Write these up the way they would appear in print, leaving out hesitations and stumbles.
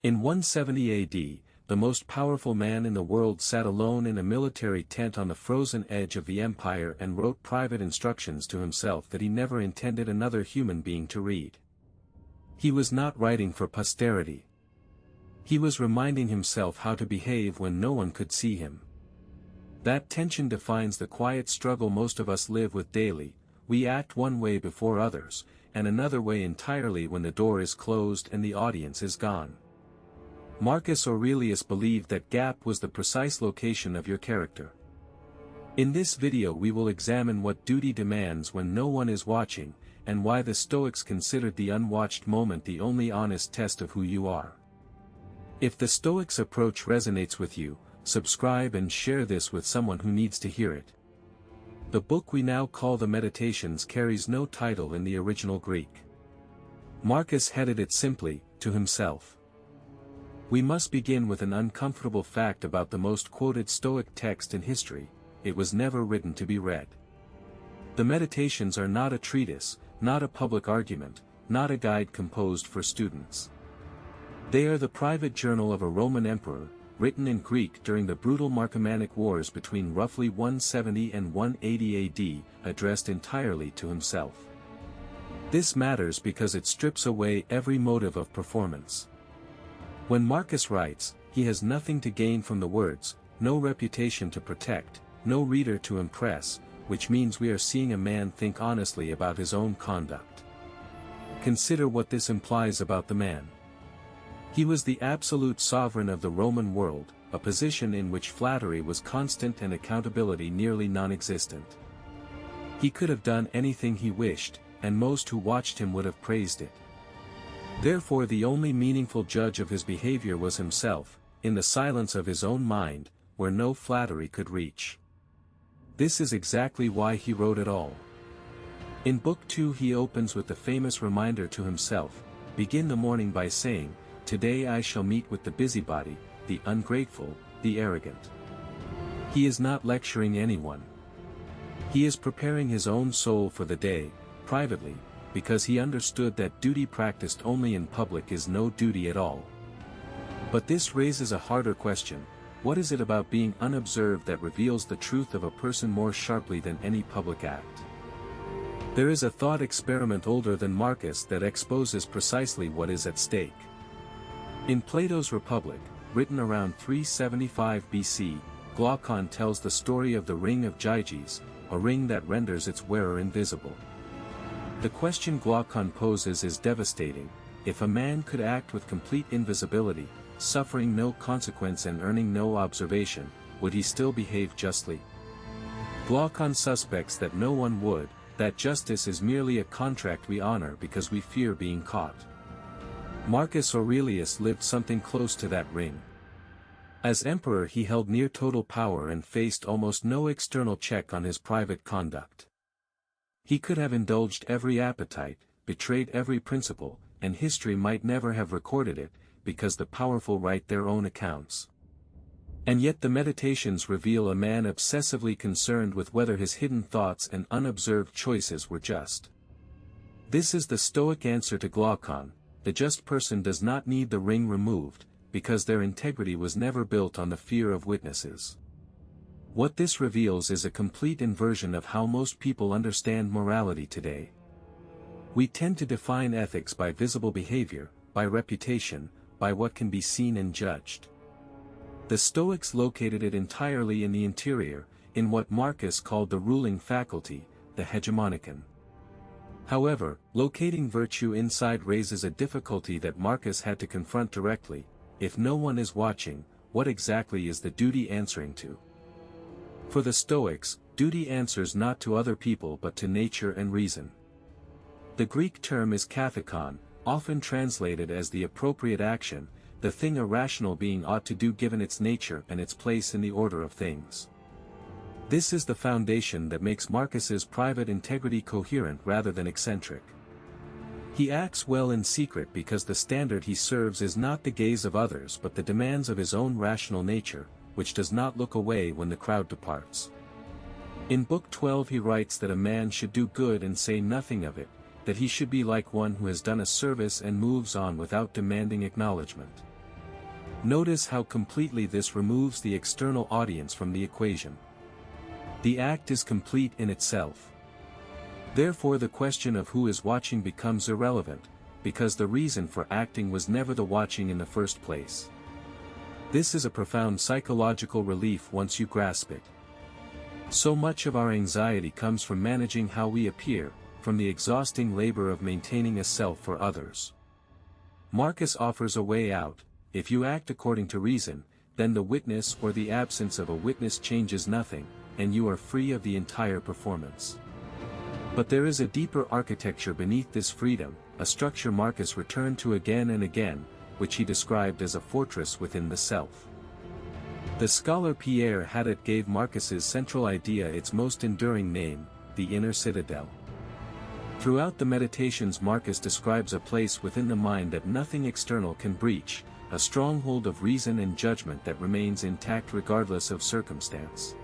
In 170 AD, the most powerful man in the world sat alone in a military tent on the frozen edge of the empire and wrote private instructions to himself that he never intended another human being to read. He was not writing for posterity. He was reminding himself how to behave when no one could see him. That tension defines the quiet struggle most of us live with daily. We act one way before others, and another way entirely when the door is closed and the audience is gone. Marcus Aurelius believed that gap was the precise location of your character. In this video we will examine what duty demands when no one is watching, and why the Stoics considered the unwatched moment the only honest test of who you are. If the Stoics' approach resonates with you, subscribe and share this with someone who needs to hear it. The book we now call the Meditations carries no title in the original Greek. Marcus headed it simply, to himself. We must begin with an uncomfortable fact about the most quoted Stoic text in history: it was never written to be read. The Meditations are not a treatise, not a public argument, not a guide composed for students. They are the private journal of a Roman emperor, written in Greek during the brutal Marcomannic Wars between roughly 170 and 180 AD, addressed entirely to himself. This matters because it strips away every motive of performance. When Marcus writes, he has nothing to gain from the words, no reputation to protect, no reader to impress, which means we are seeing a man think honestly about his own conduct. Consider what this implies about the man. He was the absolute sovereign of the Roman world, a position in which flattery was constant and accountability nearly non-existent. He could have done anything he wished, and most who watched him would have praised it. Therefore the only meaningful judge of his behavior was himself, in the silence of his own mind, where no flattery could reach. This is exactly why he wrote it all. In Book 2 he opens with the famous reminder to himself, "Begin the morning by saying, 'Today I shall meet with the busybody, the ungrateful, the arrogant.'" He is not lecturing anyone. He is preparing his own soul for the day, privately, because he understood that duty practiced only in public is no duty at all. But this raises a harder question: what is it about being unobserved that reveals the truth of a person more sharply than any public act? There is a thought experiment older than Marcus that exposes precisely what is at stake. In Plato's Republic, written around 375 BC, Glaucon tells the story of the ring of Gyges, a ring that renders its wearer invisible. The question Glaucon poses is devastating: if a man could act with complete invisibility, suffering no consequence and earning no observation, would he still behave justly? Glaucon suspects that no one would, that justice is merely a contract we honor because we fear being caught. Marcus Aurelius lived something close to that ring. As emperor he held near total power and faced almost no external check on his private conduct. He could have indulged every appetite, betrayed every principle, and history might never have recorded it, because the powerful write their own accounts. And yet the Meditations reveal a man obsessively concerned with whether his hidden thoughts and unobserved choices were just. This is the Stoic answer to Glaucon: the just person does not need the ring removed, because their integrity was never built on the fear of witnesses. What this reveals is a complete inversion of how most people understand morality today. We tend to define ethics by visible behavior, by reputation, by what can be seen and judged. The Stoics located it entirely in the interior, in what Marcus called the ruling faculty, the hegemonikon. However, locating virtue inside raises a difficulty that Marcus had to confront directly: if no one is watching, what exactly is the duty answering to? For the Stoics, duty answers not to other people but to nature and reason. The Greek term is kathekon, often translated as the appropriate action, the thing a rational being ought to do given its nature and its place in the order of things. This is the foundation that makes Marcus's private integrity coherent rather than eccentric. He acts well in secret because the standard he serves is not the gaze of others but the demands of his own rational nature, which does not look away when the crowd departs. In Book 12 he writes that a man should do good and say nothing of it, that he should be like one who has done a service and moves on without demanding acknowledgement. Notice how completely this removes the external audience from the equation. The act is complete in itself. Therefore the question of who is watching becomes irrelevant, because the reason for acting was never the watching in the first place. This is a profound psychological relief once you grasp it. So much of our anxiety comes from managing how we appear, from the exhausting labor of maintaining a self for others. Marcus offers a way out: if you act according to reason, then the witness or the absence of a witness changes nothing, and you are free of the entire performance. But there is a deeper architecture beneath this freedom, a structure Marcus returned to again and again, which he described as a fortress within the self. The scholar Pierre Haddot gave Marcus's central idea its most enduring name, the inner citadel. Throughout the Meditations Marcus describes a place within the mind that nothing external can breach, a stronghold of reason and judgment that remains intact regardless of circumstance.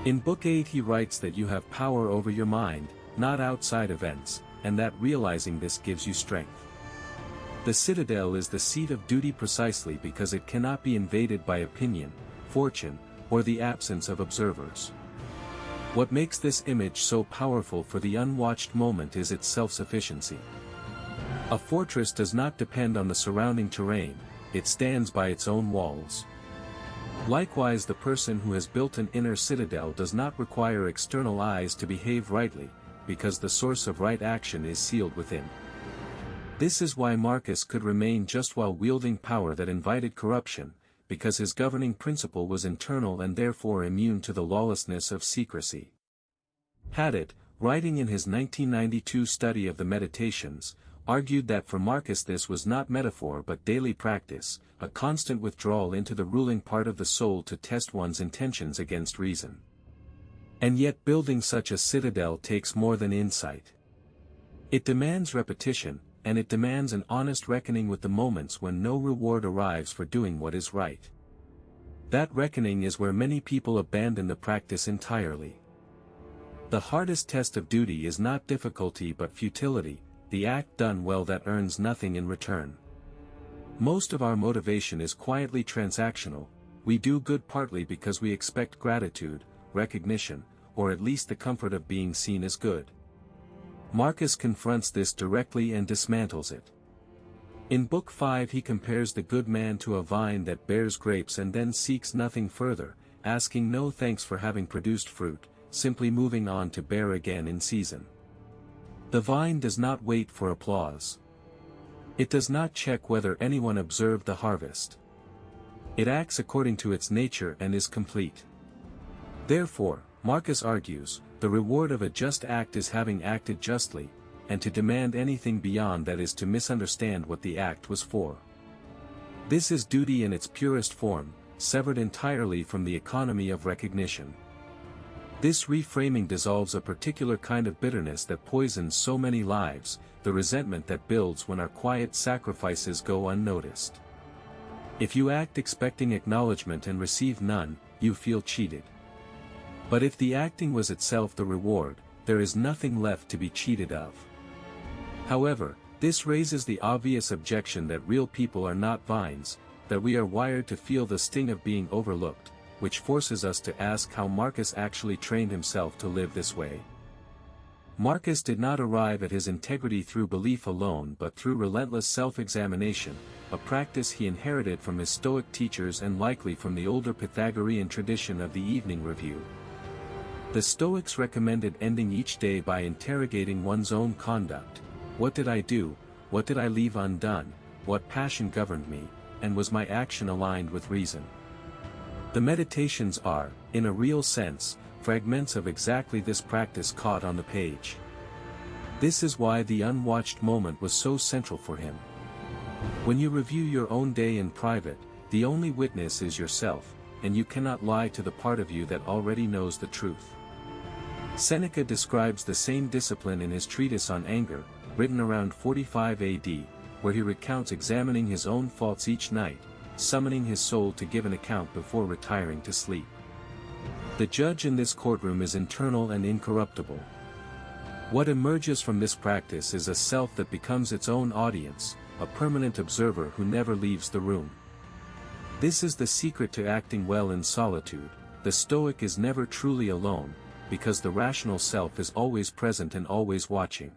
In Book 8 he writes that you have power over your mind, not outside events, and that realizing this gives you strength. The citadel is the seat of duty precisely because it cannot be invaded by opinion, fortune, or the absence of observers. What makes this image so powerful for the unwatched moment is its self-sufficiency. A fortress does not depend on the surrounding terrain, it stands by its own walls. Likewise, the person who has built an inner citadel does not require external eyes to behave rightly, because the source of right action is sealed within. This is why Marcus could remain just while wielding power that invited corruption, because his governing principle was internal and therefore immune to the lawlessness of secrecy. Haddot, writing in his 1992 study of the Meditations, argued that for Marcus this was not metaphor but daily practice, a constant withdrawal into the ruling part of the soul to test one's intentions against reason. And yet building such a citadel takes more than insight. It demands repetition, and it demands an honest reckoning with the moments when no reward arrives for doing what is right. That reckoning is where many people abandon the practice entirely. The hardest test of duty is not difficulty but futility, the act done well that earns nothing in return. Most of our motivation is quietly transactional. We do good partly because we expect gratitude, recognition, or at least the comfort of being seen as good. Marcus confronts this directly and dismantles it. In Book 5 he compares the good man to a vine that bears grapes and then seeks nothing further, asking no thanks for having produced fruit, simply moving on to bear again in season. The vine does not wait for applause. It does not check whether anyone observed the harvest. It acts according to its nature and is complete. Therefore, Marcus argues, the reward of a just act is having acted justly, and to demand anything beyond that is to misunderstand what the act was for. This is duty in its purest form, severed entirely from the economy of recognition. This reframing dissolves a particular kind of bitterness that poisons so many lives, the resentment that builds when our quiet sacrifices go unnoticed. If you act expecting acknowledgement and receive none, you feel cheated. But if the acting was itself the reward, there is nothing left to be cheated of. However, this raises the obvious objection that real people are not vines, that we are wired to feel the sting of being overlooked, which forces us to ask how Marcus actually trained himself to live this way. Marcus did not arrive at his integrity through belief alone but through relentless self-examination, a practice he inherited from his Stoic teachers and likely from the older Pythagorean tradition of the Evening Review. The Stoics recommended ending each day by interrogating one's own conduct. What did I do? What did I leave undone? What passion governed me? And was my action aligned with reason? The Meditations are, in a real sense, fragments of exactly this practice caught on the page. This is why the unwatched moment was so central for him. When you review your own day in private, the only witness is yourself, and you cannot lie to the part of you that already knows the truth. Seneca describes the same discipline in his treatise on anger, written around 45 AD, where he recounts examining his own faults each night, summoning his soul to give an account before retiring to sleep. The judge in this courtroom is internal and incorruptible. What emerges from this practice is a self that becomes its own audience, a permanent observer who never leaves the room. This is the secret to acting well in solitude. The Stoic is never truly alone, because the rational self is always present and always watching.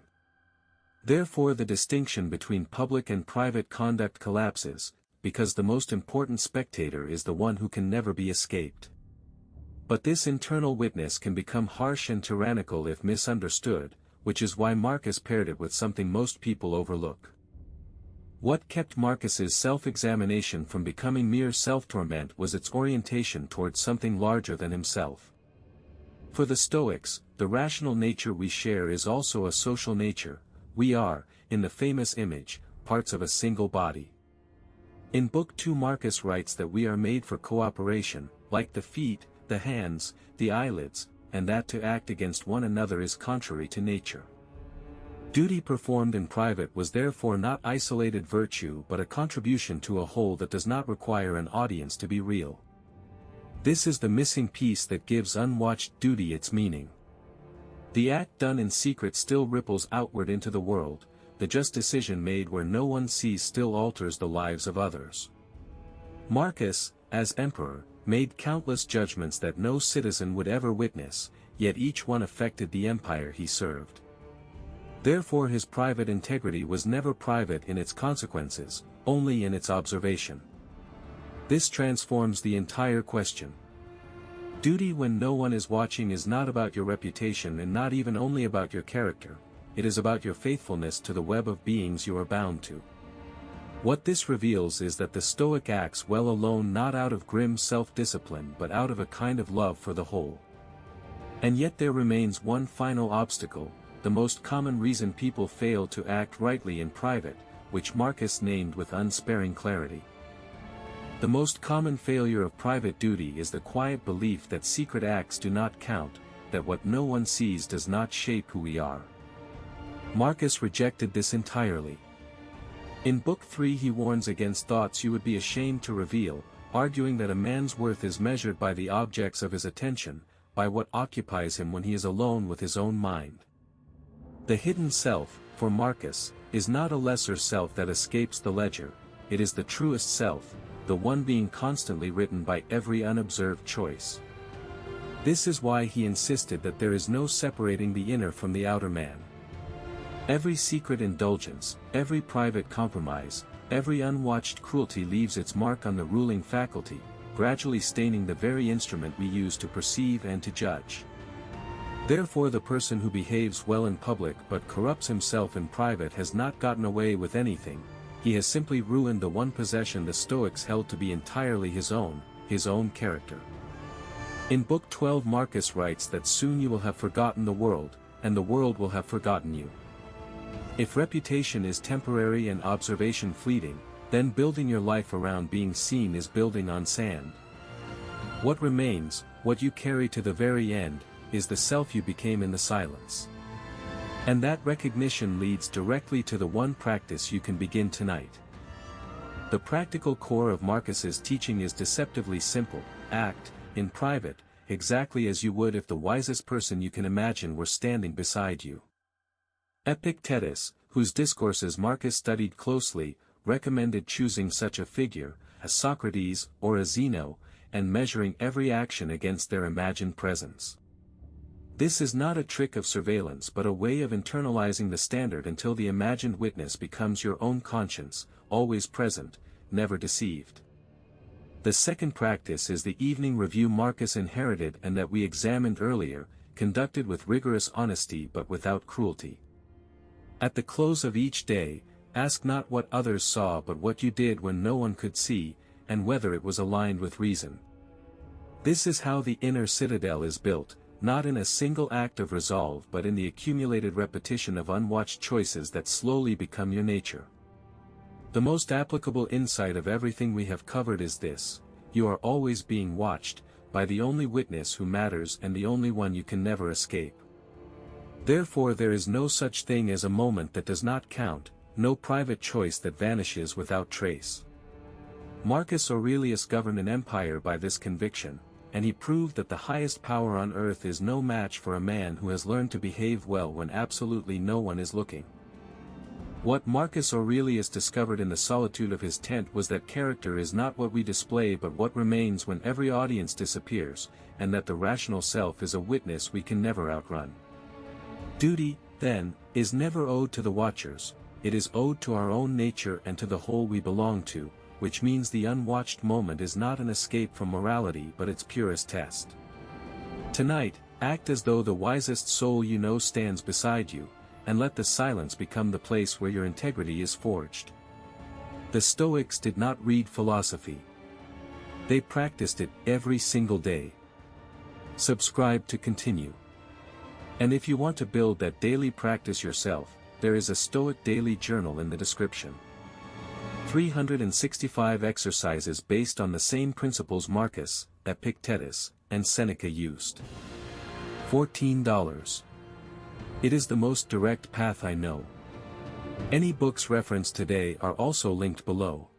Therefore the distinction between public and private conduct collapses, because the most important spectator is the one who can never be escaped. But this internal witness can become harsh and tyrannical if misunderstood, which is why Marcus paired it with something most people overlook. What kept Marcus's self-examination from becoming mere self-torment was its orientation towards something larger than himself. For the Stoics, the rational nature we share is also a social nature. We are, in the famous image, parts of a single body. In Book 2 Marcus writes that we are made for cooperation, like the feet, the hands, the eyelids, and that to act against one another is contrary to nature. Duty performed in private was therefore not isolated virtue but a contribution to a whole that does not require an audience to be real. This is the missing piece that gives unwatched duty its meaning. The act done in secret still ripples outward into the world, the just decision made where no one sees still alters the lives of others. Marcus, as emperor, made countless judgments that no citizen would ever witness, yet each one affected the empire he served. Therefore his private integrity was never private in its consequences, only in its observation. This transforms the entire question. Duty when no one is watching is not about your reputation and not even only about your character, it is about your faithfulness to the web of beings you are bound to. What this reveals is that the Stoic acts well alone, not out of grim self-discipline but out of a kind of love for the whole. And yet there remains one final obstacle, the most common reason people fail to act rightly in private, which Marcus named with unsparing clarity. The most common failure of private duty is the quiet belief that secret acts do not count, that what no one sees does not shape who we are. Marcus rejected this entirely. In Book 3 he warns against thoughts you would be ashamed to reveal, arguing that a man's worth is measured by the objects of his attention, by what occupies him when he is alone with his own mind. The hidden self, for Marcus, is not a lesser self that escapes the ledger, it is the truest self, the one being constantly written by every unobserved choice. This is why he insisted that there is no separating the inner from the outer man. Every secret indulgence, every private compromise, every unwatched cruelty leaves its mark on the ruling faculty, gradually staining the very instrument we use to perceive and to judge. Therefore the person who behaves well in public but corrupts himself in private has not gotten away with anything, he has simply ruined the one possession the Stoics held to be entirely his own character. In Book 12 Marcus writes that soon you will have forgotten the world, and the world will have forgotten you. If reputation is temporary and observation fleeting, then building your life around being seen is building on sand. What remains, what you carry to the very end, is the self you became in the silence. And that recognition leads directly to the one practice you can begin tonight. The practical core of Marcus's teaching is deceptively simple: act, in private, exactly as you would if the wisest person you can imagine were standing beside you. Epictetus, whose discourses Marcus studied closely, recommended choosing such a figure, a Socrates or a Zeno, and measuring every action against their imagined presence. This is not a trick of surveillance but a way of internalizing the standard until the imagined witness becomes your own conscience, always present, never deceived. The second practice is the evening review Marcus inherited and that we examined earlier, conducted with rigorous honesty but without cruelty. At the close of each day, ask not what others saw but what you did when no one could see, and whether it was aligned with reason. This is how the inner citadel is built, not in a single act of resolve but in the accumulated repetition of unwatched choices that slowly become your nature. The most applicable insight of everything we have covered is this: you are always being watched, by the only witness who matters and the only one you can never escape. Therefore there is no such thing as a moment that does not count, no private choice that vanishes without trace. Marcus Aurelius governed an empire by this conviction, and he proved that the highest power on earth is no match for a man who has learned to behave well when absolutely no one is looking. What Marcus Aurelius discovered in the solitude of his tent was that character is not what we display but what remains when every audience disappears, and that the rational self is a witness we can never outrun. Duty, then, is never owed to the watchers, it is owed to our own nature and to the whole we belong to, which means the unwatched moment is not an escape from morality but its purest test. Tonight, act as though the wisest soul you know stands beside you, and let the silence become the place where your integrity is forged. The Stoics did not read philosophy. They practiced it every single day. Subscribe to continue. And if you want to build that daily practice yourself, there is a Stoic daily journal in the description. 365 exercises based on the same principles Marcus, Epictetus, and Seneca used. $14. It is the most direct path I know. Any books referenced today are also linked below.